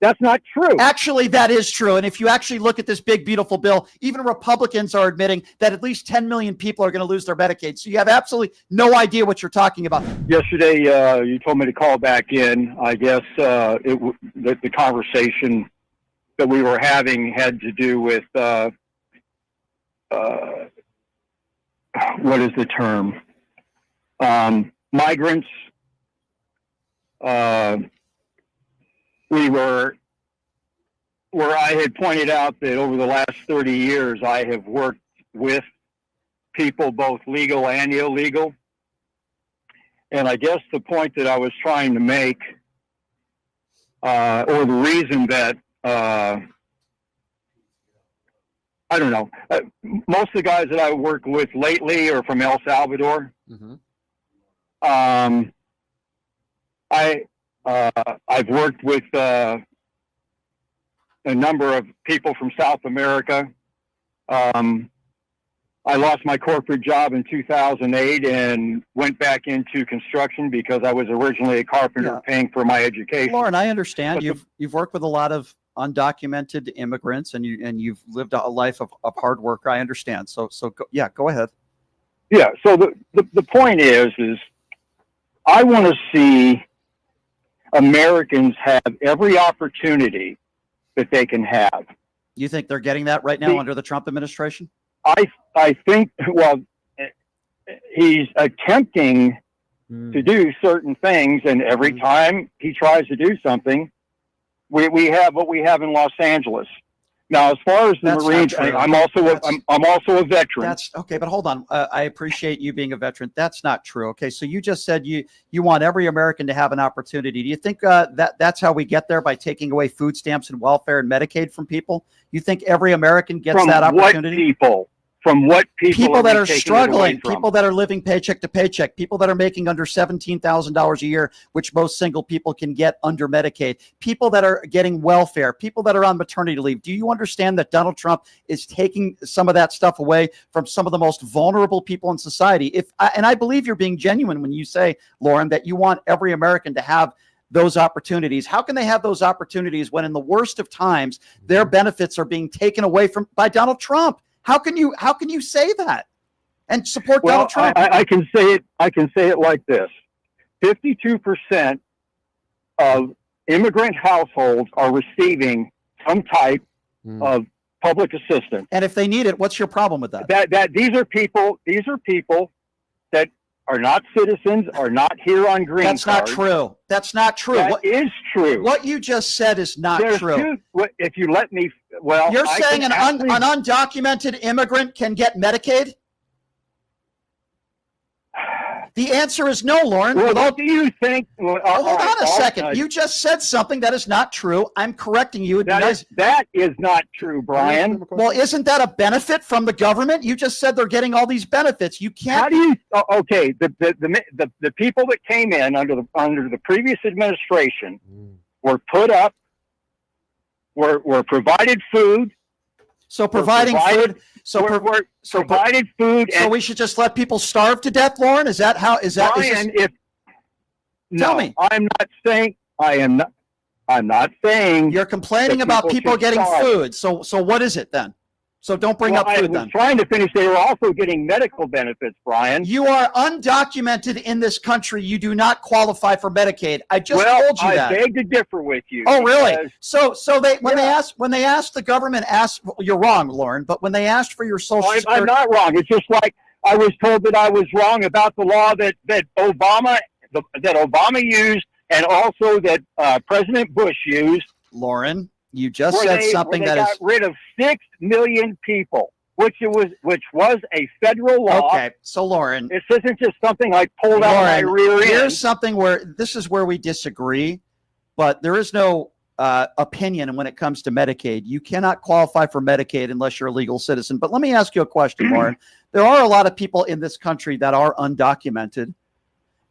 That's not true. Actually, that is true. And if you actually look at this big, beautiful bill, even Republicans are admitting that at least 10 million people are going to lose their Medicaid. So you have absolutely no idea what you're talking about. Yesterday, you told me to call back in. I guess the conversation that we were having had to do with what is the term? Migrants. Where I had pointed out that over the last 30 years, I have worked with people, both legal and illegal. And I guess the point that I was trying to make, or the reason that, I don't know, most of the guys that I work with lately are from El Salvador. Mm-hmm. I've worked with a number of people from South America. I lost my corporate job in 2008 and went back into construction because I was originally a carpenter paying for my education. Lauren, I understand. You've worked with a lot of undocumented immigrants and you've lived a life of hard work. I understand. So go ahead. Yeah. So the point is I want to see Americans have every opportunity that they can have. You think they're getting that right now under the Trump administration? I think, well, he's attempting to do certain things, and every time he tries to do something, we have what we have in Los Angeles. Now, as far as the Marines, I'm also a veteran. That's okay, but hold on. I appreciate you being a veteran. That's not true. Okay, so you just said you want every American to have an opportunity. Do you think that's how we get there, by taking away food stamps and welfare and Medicaid from people? You think every American gets that opportunity? What people? From what people? People that are struggling, people that are living paycheck to paycheck, people that are making under $17,000 a year, which most single people can get under Medicaid, people that are getting welfare, people that are on maternity leave. Do you understand that Donald Trump is taking some of that stuff away from some of the most vulnerable people in society? And I believe you're being genuine when you say, Lauren, that you want every American to have those opportunities. How can they have those opportunities when in the worst of times, their benefits are being taken away by Donald Trump? How can you say that and support Donald Trump? I can say it like this: 52% of immigrant households are receiving some type of public assistance. And if they need it, what's your problem with that? That these are people that are not citizens, are not here on green cards. That's not true. That's not true. That is true. What you just said is not true. If you let me, well, you're saying an undocumented immigrant can get Medicaid? The answer is no, Lauren. Well, what do you think? Well, hold on a second. You just said something that is not true. I'm correcting you. That is not true, Brian. Well, isn't that a benefit from the government? You just said they're getting all these benefits. You can't. How do you? Okay, the people that came in under the previous administration were put up, were provided food. So providing food. Provided food. So we should just let people starve to death, Lauren? Is that how? Brian, tell me. I'm not saying. You're complaining about people getting food. So what is it then? So don't bring up food then. I was trying to finish. They were also getting medical benefits, Brian. You are undocumented in this country. You do not qualify for Medicaid. I just told you that. I beg to differ with you. Oh, really? So when they asked the government, you're wrong, Lauren, but when they asked for your social security. I'm not wrong. It's just like I was told that I was wrong about the law that Obama used, and also that President Bush used. Lauren, you just said something that got rid of 6 million people, which was a federal law. Okay, so Lauren, this isn't just something I pulled out of my rear end. Here's something where this is where we disagree, but there is no opinion when it comes to Medicaid. You cannot qualify for Medicaid unless you're a legal citizen. But let me ask you a question, Lauren. There are a lot of people in this country that are undocumented.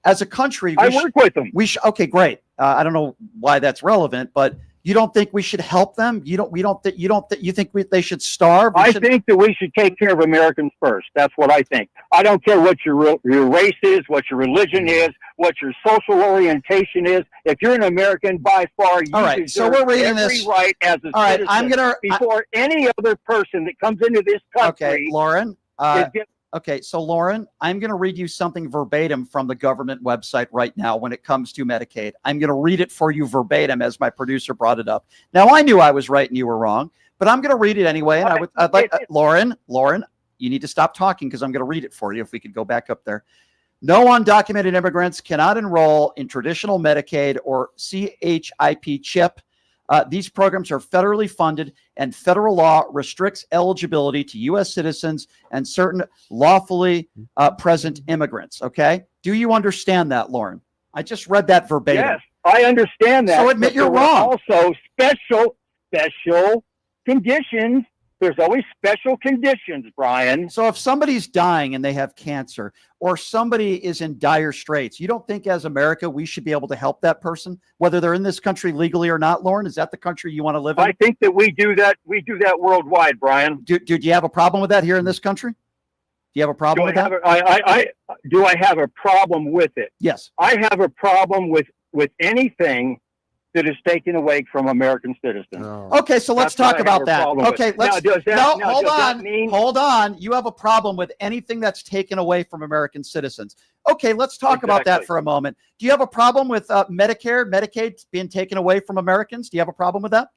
As a country, I work with them. Okay, great. I don't know why that's relevant, but you don't think we should help them? You think they should starve? I think that we should take care of Americans first. That's what I think. I don't care what your race is, what your religion is, what your social orientation is. If you're an American, by far, you All right, so deserve we're reading every this. right as a All right, citizen I'm gonna before any other person that comes into this country. Okay, Lauren. is get- Okay, so Lauren, I'm going to read you something verbatim from the government website right now when it comes to Medicaid. I'm going to read it for you verbatim as my producer brought it up. Now, I knew I was right and you were wrong, but I'm going to read it anyway. And I'd like Lauren, you need to stop talking because I'm going to read it for you. If we could go back up there. No undocumented immigrants cannot enroll in traditional Medicaid or CHIP CHIP. These programs are federally funded, and federal law restricts eligibility to U.S. citizens and certain lawfully present immigrants. Okay? Do you understand that, Lauren? I just read that verbatim. Yes, I understand that. So admit you're wrong. Also, special conditions. There's always special conditions, Brian. So if somebody's dying and they have cancer, or somebody is in dire straits, you don't think as America we should be able to help that person, whether they're in this country legally or not, Lauren? Is that the country you want to live in? I think that we do that. We do that worldwide, Brian. Do you have a problem with that here in this country? Do you have a problem with that? Do I have a problem with it? Yes. I have a problem with anything that is taken away from American citizens. Oh. Okay, so let's talk about that. Okay, let's hold on. You have a problem with anything that's taken away from American citizens. Okay, let's talk about that for a moment. Do you have a problem with Medicare, Medicaid being taken away from Americans? Do you have a problem with that?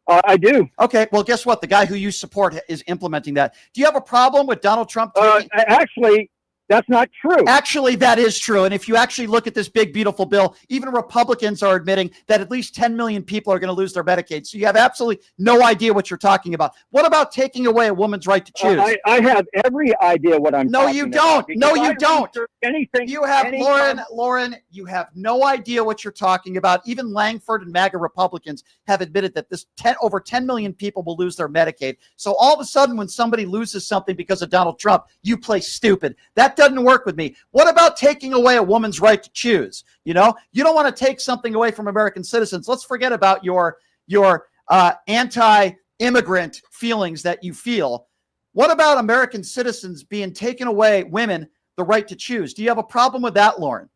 I do. Okay, well, guess what? The guy who you support is implementing that. Do you have a problem with Donald Trump taking... Actually, that's not true. Actually, that is true. And if you actually look at this big, beautiful bill, even Republicans are admitting that at least 10 million people are going to lose their Medicaid. So you have absolutely no idea what you're talking about. What about taking away a woman's right to choose? I have every idea what I'm talking about. No, you don't. Anything. You have, Lauren, you have no idea what you're talking about. Even Langford and MAGA Republicans have admitted that over 10 million people will lose their Medicaid. So all of a sudden, when somebody loses something because of Donald Trump, you play stupid. That doesn't work with me. What about taking away a woman's right to choose? You know, you don't want to take something away from American citizens. Let's forget about your anti-immigrant feelings that you feel. What about American citizens being taken away, women, the right to choose? Do you have a problem with that, Lauren?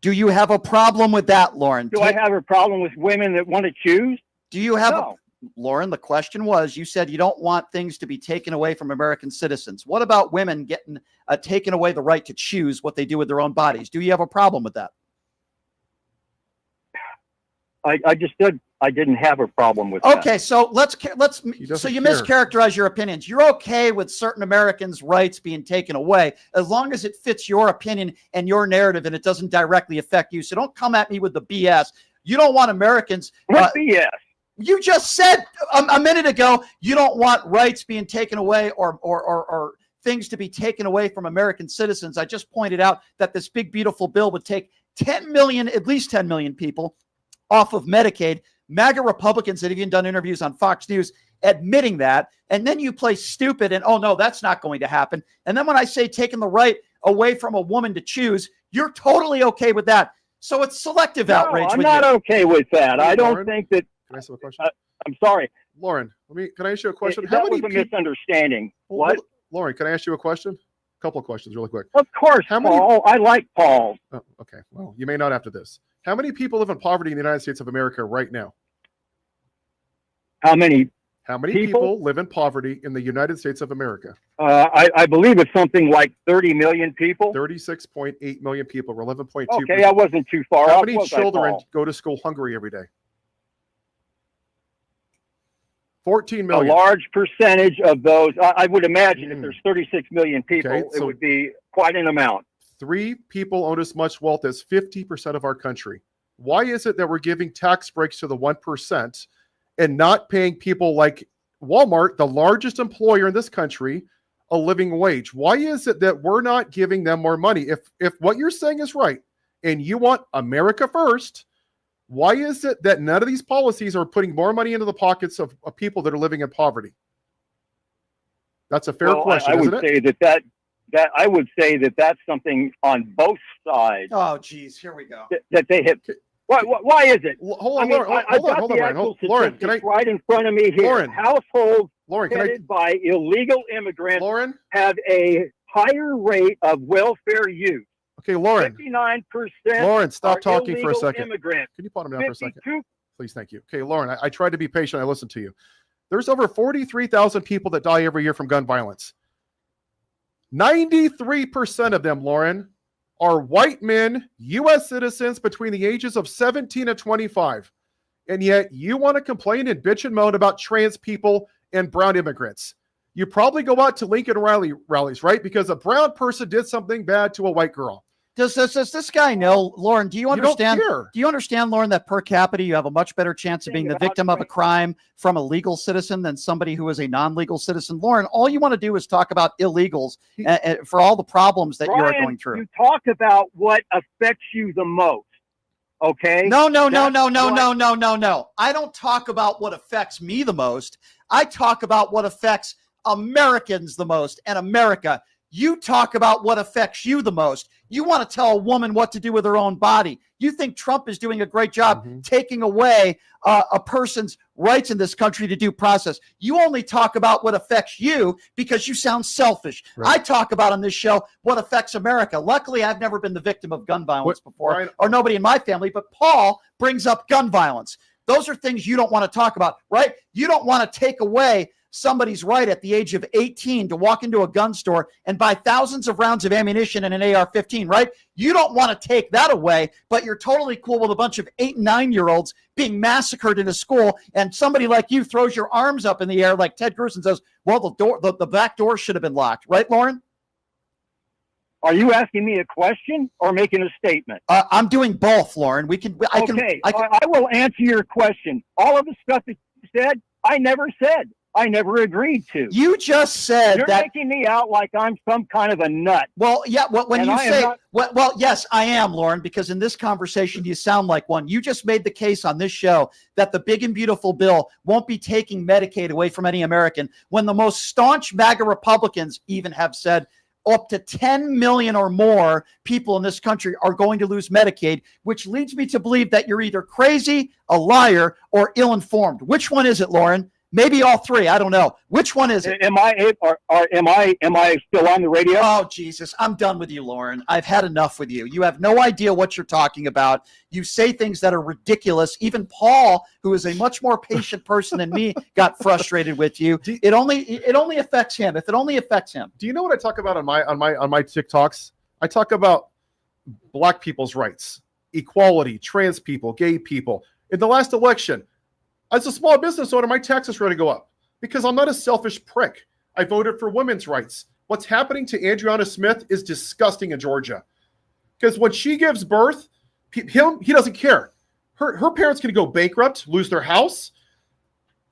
Do you have a problem with that, Lauren? Do I have a problem with women that want to choose? Do you have Lauren, the question was, you said you don't want things to be taken away from American citizens. What about women getting taken away the right to choose what they do with their own bodies? Do you have a problem with that? I just said I didn't have a problem with that. Okay, so so you mischaracterize your opinions. You're okay with certain Americans' rights being taken away as long as it fits your opinion and your narrative and it doesn't directly affect you. So don't come at me with the BS. You don't want Americans. What BS? You just said a minute ago you don't want rights being taken away or things to be taken away from American citizens. I just pointed out that this big, beautiful bill would take at least 10 million people off of Medicaid. MAGA Republicans have even done interviews on Fox News admitting that. And then you play stupid and, oh, no, that's not going to happen. And then when I say taking the right away from a woman to choose, you're totally okay with that. So it's selective outrage. I'm not okay with that. I don't think that. Can I ask you a question? I'm sorry. Lauren, can I ask you a question? That was a misunderstanding. What? Lauren, can I ask you a question? A couple of questions really quick. Of course, Paul. I like Paul. Oh, okay. Well, you may not after this. How many people live in poverty in the United States of America right now? How many people live in poverty in the United States of America? I believe it's something like 30 million people. 36.8 million people. We're 11.2%. Okay, I wasn't too far off. How many children go to school hungry every day? 14 million. A large percentage of those, I would imagine if there's 36 million people, it would be quite an amount. 3 people own as much wealth as 50% of our country. Why is it that we're giving tax breaks to the 1% and not paying people like Walmart, the largest employer in this country, a living wage? Why is it that we're not giving them more money? If what you're saying is right and you want America first, why is it that none of these policies are putting more money into the pockets of people that are living in poverty? That's a fair question, isn't it? I would say that that's something on both sides. Oh, geez, here we go. That they have. Why is it? Hold on, Lauren. Can I right in front of me here? Lauren, households Lauren, headed by illegal immigrants have a higher rate of welfare use. Okay, Lauren. 59%. Lauren, stop are talking for a illegal second. Immigrants. Can you put him down for a second? 52. Please, thank you. Okay, Lauren, I tried to be patient. I listened to you. There's over 43,000 people that die every year from gun violence. 93% of them, Lauren, are white men, U.S. citizens between the ages of 17 and 25. And yet you want to complain and bitch and moan about trans people and brown immigrants. You probably go out to Lincoln rallies, right? Because a brown person did something bad to a white girl. Does this guy know, Lauren? Do you understand? You don't care. Do you understand, Lauren, that per capita you have a much better chance of being the victim of a crime from a legal citizen than somebody who is a non-legal citizen? Lauren, all you want to do is talk about illegals for all the problems that you are going through. You talk about what affects you the most. Okay. No. I don't talk about what affects me the most. I talk about what affects Americans the most and America. You talk about what affects you the most. You want to tell a woman what to do with her own body. You think Trump is doing a great job taking away a person's rights in this country to due process. You only talk about what affects you because you sound selfish. Right. I talk about on this show what affects America. Luckily, I've never been the victim of gun violence before, or nobody in my family, but Paul brings up gun violence. Those are things you don't want to talk about, right? You don't want to take away somebody's right at the age of 18 to walk into a gun store and buy thousands of rounds of ammunition and an AR-15, right? You don't want to take that away, but you're totally cool with a bunch of 8 and 9-year-olds being massacred in a school, and somebody like you throws your arms up in the air like Ted Cruz and says, well, the back door should have been locked, right, Lauren? Are you asking me a question or making a statement? I'm doing both, Lauren. I will answer your question. All of the stuff that you said, I never said. I never agreed to. You just said you're making me out like I'm some kind of a nut. Well, yeah. Yes, I am, Lauren, because in this conversation you sound like one. You just made the case on this show that the big and beautiful bill won't be taking Medicaid away from any American, when the most staunch MAGA Republicans even have said up to 10 million or more people in this country are going to lose Medicaid, which leads me to believe that you're either crazy, a liar, or ill-informed. Which one is it, Lauren? Maybe all three. I don't know. Which one is it? Am I still on the radio? Oh, Jesus. I'm done with you, Lauren. I've had enough with you. You have no idea what you're talking about. You say things that are ridiculous. Even Paul, who is a much more patient person than me, got frustrated with you. It only affects him. If it only affects him. Do you know what I talk about on my TikToks? I talk about black people's rights, equality, trans people, gay people. In the last election, as a small business owner, my taxes were to go up because I'm not a selfish prick. I voted for women's rights. What's happening to Adriana Smith is disgusting in Georgia. Because when she gives birth, he doesn't care. Her parents can go bankrupt, lose their house.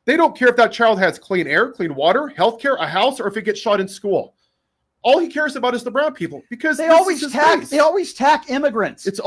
They don't care if that child has clean air, clean water, healthcare, a house, or if it gets shot in school. All he cares about is the brown people because they always tack immigrants. It's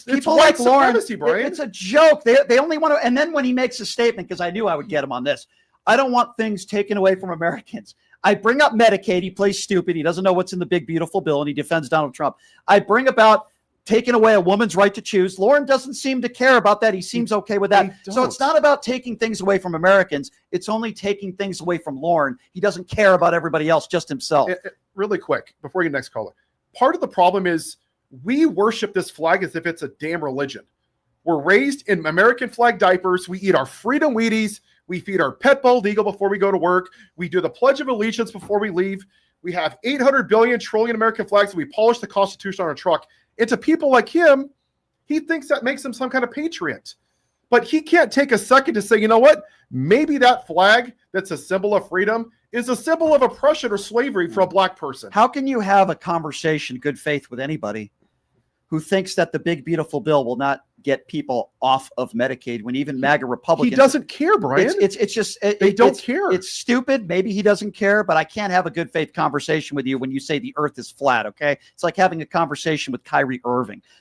people white like Lauren. supremacy, Brian. It's a joke. They only want to. And then when he makes a statement, because I knew I would get him on this, I don't want things taken away from Americans. I bring up Medicaid. He plays stupid. He doesn't know what's in the big beautiful bill, and he defends Donald Trump. I bring about taking away a woman's right to choose. Lauren doesn't seem to care about that. He seems okay with that. So it's not about taking things away from Americans. It's only taking things away from Lauren. He doesn't care about everybody else, just himself. Really quick, before you next caller. Part of the problem is we worship this flag as if it's a damn religion. We're raised in American flag diapers. We eat our Freedom Wheaties. We feed our pet bald eagle before we go to work. We do the Pledge of Allegiance before we leave. We have 800 billion trillion American flags. We polish the Constitution on our truck. And to people like him, he thinks that makes him some kind of patriot. But he can't take a second to say, you know what? Maybe that flag that's a symbol of freedom is a symbol of oppression or slavery for a black person. How can you have a conversation, good faith, with anybody who thinks that the big, beautiful bill will not get people off of Medicaid when even MAGA Republicans... He doesn't care, Brian. It's just... They don't care. It's stupid. Maybe he doesn't care, but I can't have a good faith conversation with you when you say the earth is flat, okay? It's like having a conversation with Kyrie Irving.